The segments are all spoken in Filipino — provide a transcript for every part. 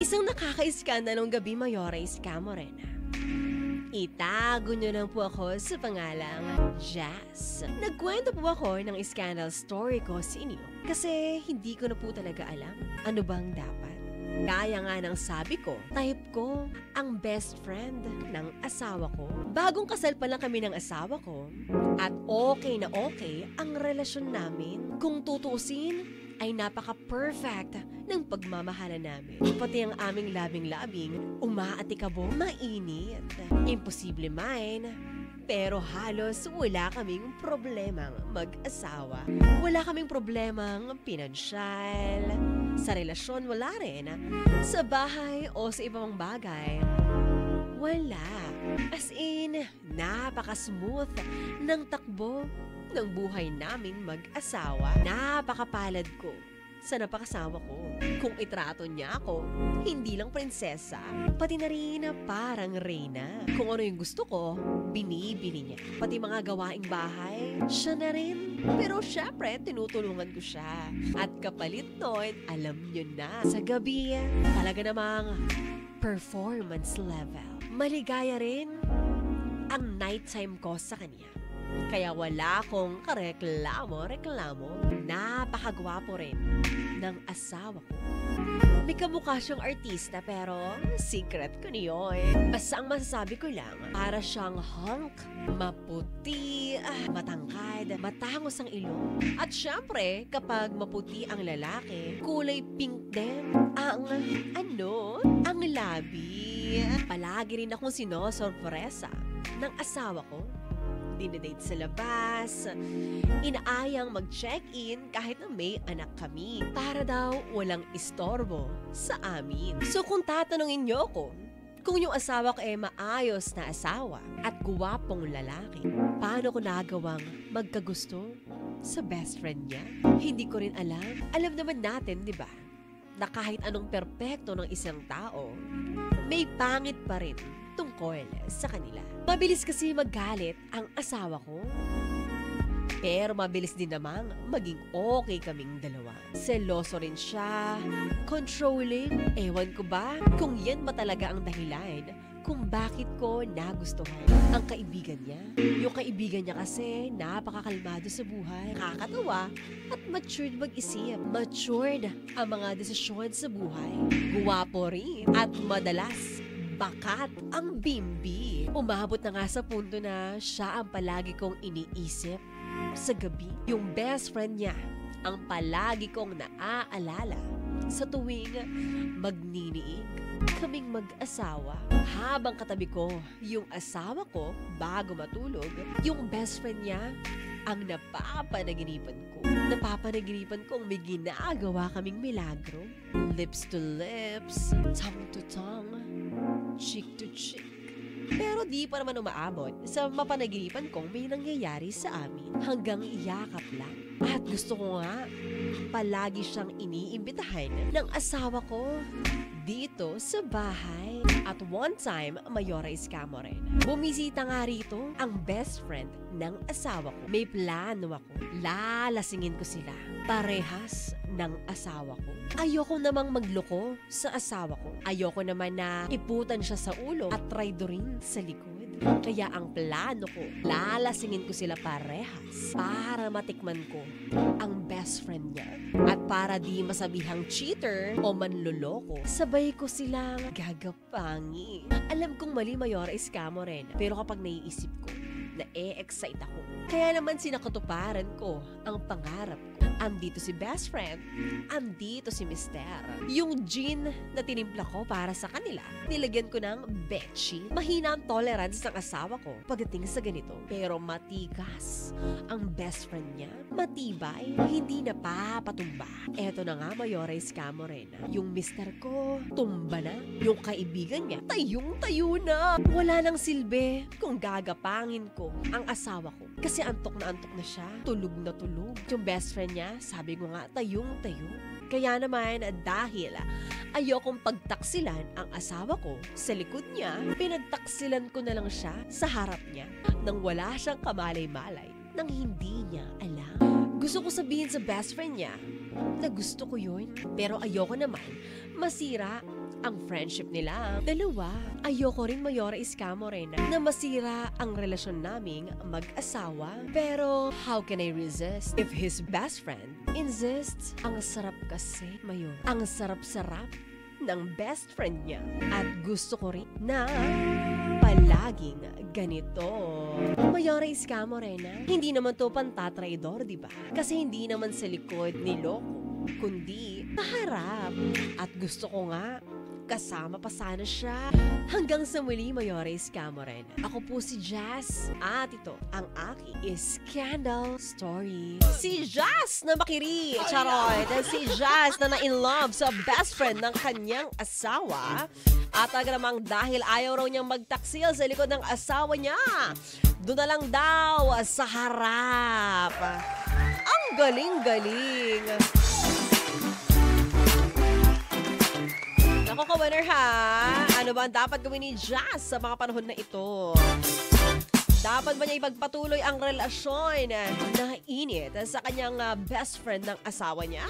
Isang nakaka-iskandalong gabi, Mayora Escamorena. Itago niyo lang po ako sa pangalang Jazz. Nagkwento po ako ng scandal story ko sa inyo kasi hindi ko na po talaga alam ano bang dapat. Kaya nga ng sabi ko, type ko ang best friend ng asawa ko. Bagong kasal pa lang kami ng asawa ko at okay na okay ang relasyon namin. Kung tutuusin, ay napaka-perfect ng pagmamahala namin. Pati ang aming labing-labing, umaatikabo, mainit. Imposible man, pero halos wala kaming problemang mag-asawa. Wala kaming problemang pinansyal. Sa relasyon, wala rin. Sa bahay o sa ibang bagay, wala. As in, napaka-smooth ng takbo ng buhay naming mag-asawa. Napakapalad ko sa napakasawa ko. Kung itrato niya ako, hindi lang prinsesa, pati na rin parang reyna. Kung ano yung gusto ko, binibili niya. Pati mga gawaing bahay, siya na rin. Pero syempre, tinutulungan ko siya. At kapalit nun, alam niyo na, sa gabi, talaga namang performance level. Maligaya rin ang nighttime ko sa kanya. Kaya wala akong kareklamo. Napakagwapo rin ng asawa ko. May kamukha siyang artista pero secret ko niyon. Basta ang masasabi ko lang, para siyang hunk, maputi, matangkad, matangos ang ilong. At syempre, kapag maputi ang lalaki, kulay pink din ang ang labi. Palagi rin akong sinosorpresa ng asawa ko. Dinedate sa labas, inaayang mag-check-in kahit na may anak kami para daw walang istorbo sa amin. So kung tatanungin niyo ko, kung yung asawa ko ay maayos na asawa at guwapong lalaki, paano ko nagawang magkagusto sa best friend niya? Hindi ko rin alam. Alam naman natin, di ba, na kahit anong perpekto ng isang tao, may pangit pa rin tungkol sa kanila. Mabilis kasi magalit ang asawa ko. Pero mabilis din namang maging okay kaming dalawa. Seloso rin siya, controlling. Ewan ko ba kung yan ba talaga ang dahilan kung bakit ko nagustuhan ang kaibigan niya. Yung kaibigan niya kasi napakakalmado sa buhay, nakakatawa at matured mag-isip. Matured ang mga desisyon sa buhay. Guwapo rin at madalas bakat ang bimbi. Umabot na nga sa punto na siya ang palagi kong iniisip sa gabi. Yung best friend niya ang palagi kong naaalala sa tuwing magniniig kaming mag-asawa. Habang katabi ko yung asawa ko bago matulog, yung best friend niya ang napapanaginipan ko. Napapanaginipan kong may ginagawa kaming milagro. Lips to lips, tongue to tongue, cheek to cheek. Pero di pa naman umaabot sa mapanaginipan kong may nangyayari sa amin. Hanggang iyakap lang. At gusto ko nga, palagi siyang iniimbitahan ng asawa ko dito sa bahay. At one time, Mayora Escamorena, bumisita nga rito ang best friend ng asawa ko. May plano ako. Lalasingin ko sila. Parehas ng asawa ko. Ayoko namang magloko sa asawa ko. Ayoko naman na iputan siya sa ulo at traidorin sa likod. Kaya ang plano ko, lalasingin ko sila parehas para matikman ko ang best friend niya. At para di masabihang cheater o manloloko, sabay ko silang gagapangi. Alam kong mali, Mayora Escamorena, pero kapag naiisip ko, na-excite ako. Kaya naman sinakatuparan ko ang pangarap ko. Andito si best friend, andito si mister. Yung gin na tinimpla ko para sa kanila, nilagyan ko ng betchy. Mahina ang tolerance ng asawa ko pagdating sa ganito. Pero matigas ang best friend niya. Matibay, hindi na papatumba. Eto na nga, Mayora Escamorena. Yung mister ko, tumba na. Yung kaibigan niya, tayong-tayo na. Wala nang silbi kung gagapangin ko ang asawa ko. Kasi antok na siya. Tulog na tulog. Yung best friend niya, sabi ko nga, tayong-tayo. Kaya naman, dahil ayokong pagtaksilan ang asawa ko sa likod niya, pinagtaksilan ko na lang siya sa harap niya nang wala siyang kamalay-malay, nang hindi niya alam. Gusto ko sabihin sa best friend niya na gusto ko yun, pero ayoko naman masira ang friendship nila. Dalawa, ayoko rin Mayora Iska Morena na masira ang relasyon naming mag-asawa. Pero how can I resist if his best friend insists? Ang sarap kasi, Mayor. Ang sarap-sarap ng best friend niya. At gusto ko rin na palaging ganito. Mayora Iska Morena, hindi naman to pantatraidor, di ba? Kasi hindi naman sa likod niloko, kundi paharap. At gusto ko nga, kasama pa sana siya. Hanggang sa muli, Mayora Iska Morena. Ako po si Jazz. At ito, ang aking scandal story. Si Jazz na makiri, charot. Si Jazz na na-in-love sa best friend ng kanyang asawa. At namang dahil ayaw raw niyang magtaksil sa likod ng asawa niya, doon na lang daw sa harap. Ang galing-galing. Ako ka-winner ha, ano ba ang dapat gawin ni Jazz sa mga panahon na ito? Dapat ba niya ipagpatuloy ang relasyon na init sa kanyang best friend ng asawa niya?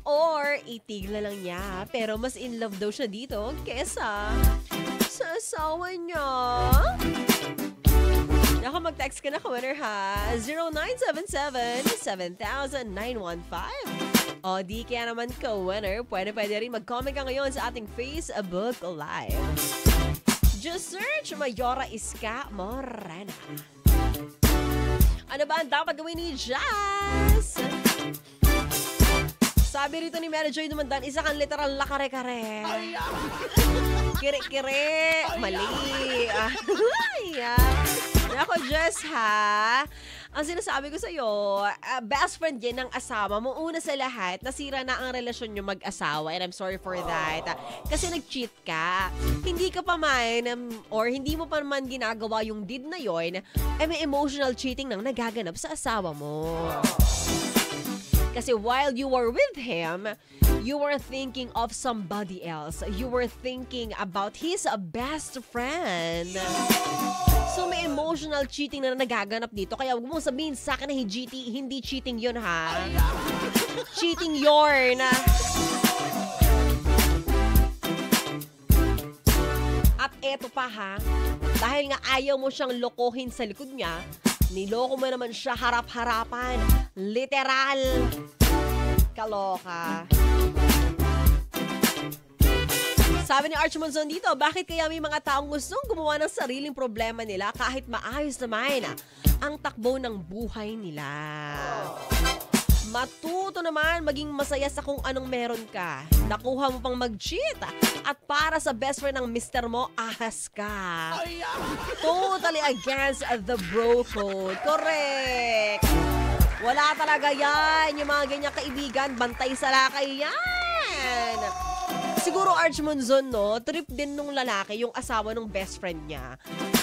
Or itigil na lang niya pero mas in love daw siya dito kesa sa asawa niya? Naku, mag-text ka na ka-winner ha, 0977-7000-915. O di kaya naman ka-winner, pwede rin mag-comment ka ngayon sa ating Facebook Live. Just search Mayora Iska Morena. Ano ba ang dapat gawin ni Jazz? Sabi rito ni Mary Joy Dumandan, isa kang literal na kare-kare. Kire-kire. Mali. Ako, Jess, ha? Ang sinasabi ko sa'yo, best friend yan ng asawa mo. Una sa lahat, nasira na ang relasyon nyo mag-asawa. And I'm sorry for that. Kasi nag-cheat ka. Hindi ka pa man, or hindi mo pa man ginagawa yung deed na yon, may emotional cheating nang nagaganap sa asawa mo. Kasi while you were with him, you were thinking of somebody else. You were thinking about his best friend. So may emotional cheating na nagaganap dito. Kaya huwag mong sabihin sa akin na hindi cheating yun, ha? Cheating yorn. At eto pa, ha? Dahil nga ayaw mo siyang lokohin sa likod niya, niloko mo naman siya harap-harapan. Literal. Kaloka. Sabi ni Arch Monzon dito, bakit kaya may mga taong gustong gumawa ng sariling problema nila kahit maayos naman ang takbo ng buhay nila? Matuto naman maging masaya sa kung anong meron ka. Nakuha mo pang mag-cheat at para sa best friend ng mister mo, ahas ka. Totally against the bro code. Correct. Wala talaga yan. Yung mga ganyang kaibigan, bantay sa lakay yan. Siguro Arch Monzon, no, trip din nung lalaki yung asawa ng best friend niya.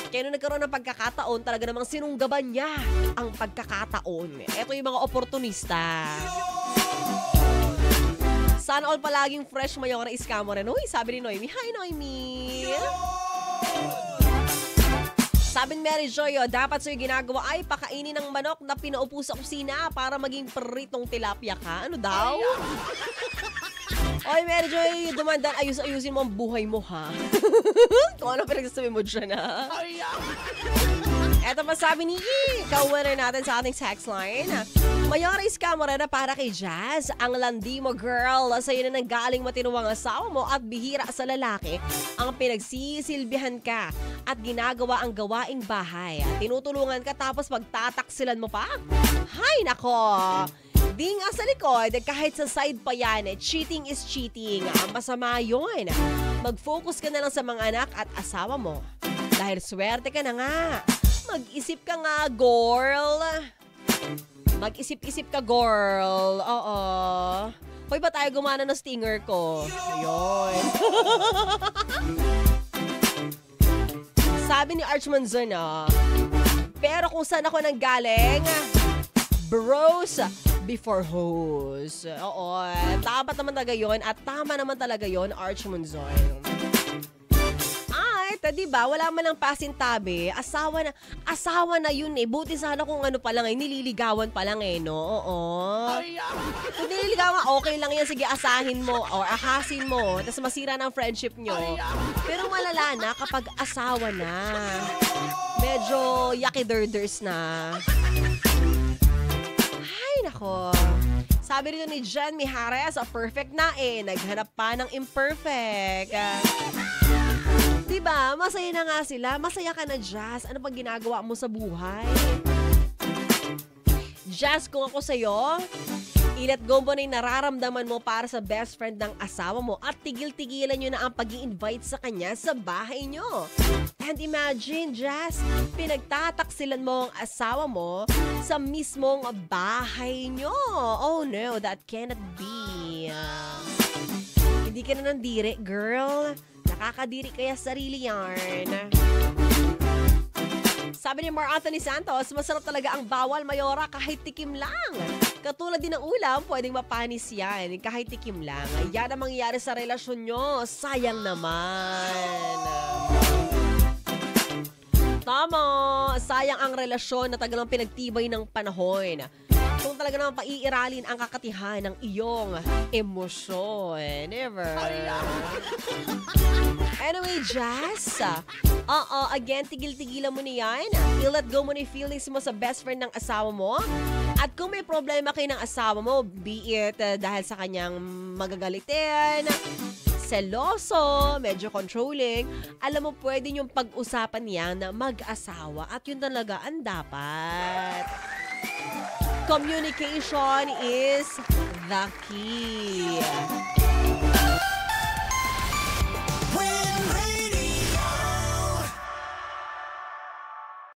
Kaya nung nagkaroon ng pagkakataon, talaga namang sinunggaban niya ang pagkakataon. Ito yung mga oportunista. Sana all palaging fresh Mayora Iska Morena. Uy, sabi ni Noemi. Hi, Noemi! Sabi ni Mary Joy, dapat sa'yo ginagawa ay pakainin ng manok na pinaupo sa kusina para maging pritong tilapia ka. Ano daw? Oy, Mary Joy, Dumandan, ayusin mo ang buhay mo, ha? Kung ano pinagsasabi mo dyan, ha? Eto pa sabi ni ka-winner natin sa ating text line. Mayora Iska Morena para kay Jazz. Ang landi mo, girl. Sa'yo na nanggaling matinuwang asawa mo at bihira sa lalaki ang pinagsisilbihan ka at ginagawa ang gawaing bahay. Tinutulungan ka tapos magtataksilan mo pa? Hay, nako! Di nga sa likod, kahit sa side pa yan, cheating is cheating. Ang masama yun. Mag-focus ka na lang sa mga anak at asawa mo. Dahil swerte ka na nga. Mag-isip ka nga, girl. Mag-isip-isip ka, girl. Oo. Hoy, ba tayo gumana ng stinger ko? Ayun. Sabi ni Arch Monzon, pero kung saan ako nanggaling, bros before hoes. Oo, dapat naman talaga yun at tama naman talaga yun, Arch Monzon. At Correct, 'di ba? Wala man lang pasintabi, asawa na 'yun eh. Buti sana kung ano pa lang eh, nililigawan pa lang eh, no? Oo. Kung nililigawan, okay lang 'yan, sige asahin mo or ahasin mo, tapos masira ng friendship nyo. Pero malala na kapag asawa na. Medyo yucky-durders na. Ay, nako. Sabi rito ni Jen Mijares, perfect na eh. Naghanap pa ng imperfect. Diba? Masaya na nga sila. Masaya ka na, Jazz. Ano ba ginagawa mo sa buhay? Jazz, kung ako sa'yo, i-let go mo na yung nararamdaman mo para sa best friend ng asawa mo at tigil-tigilan nyo na ang pag-i-invite sa kanya sa bahay nyo. And imagine, Jazz, pinagtataksilan mo ang asawa mo sa mismong bahay nyo. Oh no, that cannot be. Hindi ka na nandiri, girl. Nakakadiri kaya sarili yarn. Sabi ni Mar Anthony Santos, masarap talaga ang bawal mayora kahit tikim lang. Katulad din ng ulam, pwedeng mapanis yan kahit tikim lang. Yan ang mangyayari sa relasyon nyo. Sayang naman. Tama, sayang ang relasyon na tagalang pinagtibay ng panahon. Kung talaga naman paiiralin ang kakatihan ng iyong emosyon. Never. Anyway, Jazz. Again, tigil-tigilan mo na yan. I-let go mo na yung feelings mo sa best friend ng asawa mo. At kung may problema kayo ng asawa mo, be it dahil sa kanyang magagalitin, seloso, medyo controlling, alam mo, pwede yung pag-usapan yan na mag-asawa at yun talaga ang dapat. Communication is the key.